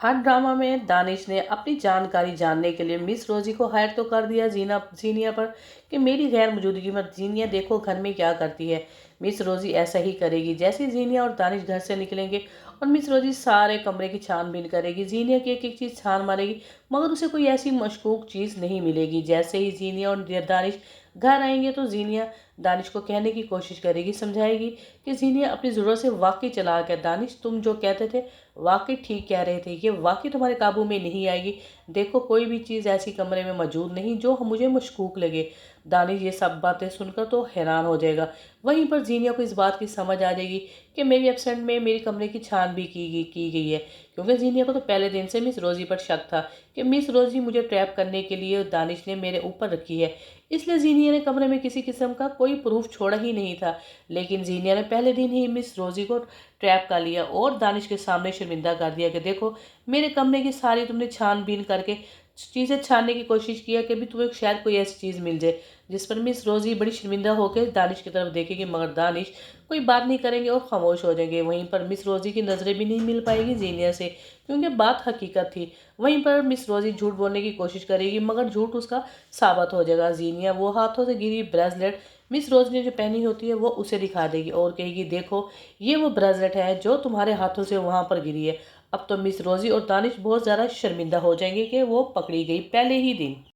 हर drama में दानिश ने अपनी जानकारी जानने के लिए मिस रोजी को हायर तो कर दिया जीनिया पर कि मेरी गैर मौजूदगी में जीनिया देखो घर में क्या करती है। मिस रोजी ऐसा ही करेगी। जैसे ही जीनिया और दानिश घर से निकलेंगे और मिस रोजी सारे कमरे की छानबीन करेगी, जीनिया की एक एक चीज़ छान मारेगी, मगर उसे कोई ऐसी मशकूक चीज़ नहीं मिलेगी। जैसे ही जीनिया और दानिश घर आएंगे तो जीनिया दानिश को कहने की कोशिश करेगी, समझाएगी कि जीनिया अपनी ज़रूरत से वाकई चलाक है। दानिश, तुम जो कहते थे वाकई ठीक कह रहे थे, ये वाकई तुम्हारे काबू में नहीं आएगी। देखो कोई भी चीज़ ऐसी कमरे में मौजूद नहीं जो मुझे मशकूक लगे। दानिश ये सब बातें सुनकर तो हैरान हो जाएगा। वहीं पर जीनिया को इस बात की समझ आ जाएगी कि मेरी एब्सेंट में मेरे कमरे की छान भी की गई है, क्योंकि जीनिया को तो पहले दिन से मिस रोजी पर शक था कि मिस रोजी मुझे ट्रैप करने के लिए दानिश ने मेरे ऊपर रखी है। इसलिए जीनिया ने कमरे में किसी किस्म का कोई प्रूफ छोड़ा ही नहीं था। लेकिन जीनिया ने पहले दिन ही मिस रोजी को ट्रैप कर लिया और दानिश के सामने शर्मिंदा कर दिया कि देखो मेरे कमरे की सारी तुमने छानबीन करके चीज़ें छानने की कोशिश किया कि भी तुम्हें शायद कोई ऐसी चीज़ मिल जाए। जिस पर मिस रोजी बड़ी शर्मिंदा होकर दानिश की तरफ देखेगी, मगर दानिश कोई बात नहीं करेंगे और खामोश हो जाएंगे। वहीं पर मिस रोजी की नज़रें भी नहीं मिल पाएगी जीनिया से, क्योंकि बात हकीकत थी। वहीं पर मिस रोजी झूठ बोलने की कोशिश करेगी, मगर झूठ उसका साबित हो जाएगा। जीनिया वो हाथों से गिरी ब्रेसलेट मिस रोज ने जो पहनी होती है वो उसे दिखा देगी और कहेगी, देखो ये वो ब्रेसलेट है जो तुम्हारे हाथों से वहां पर गिरी है। अब तो मिस रोजी और दानिश बहुत ज़्यादा शर्मिंदा हो जाएंगे कि वो पकड़ी गई पहले ही दिन।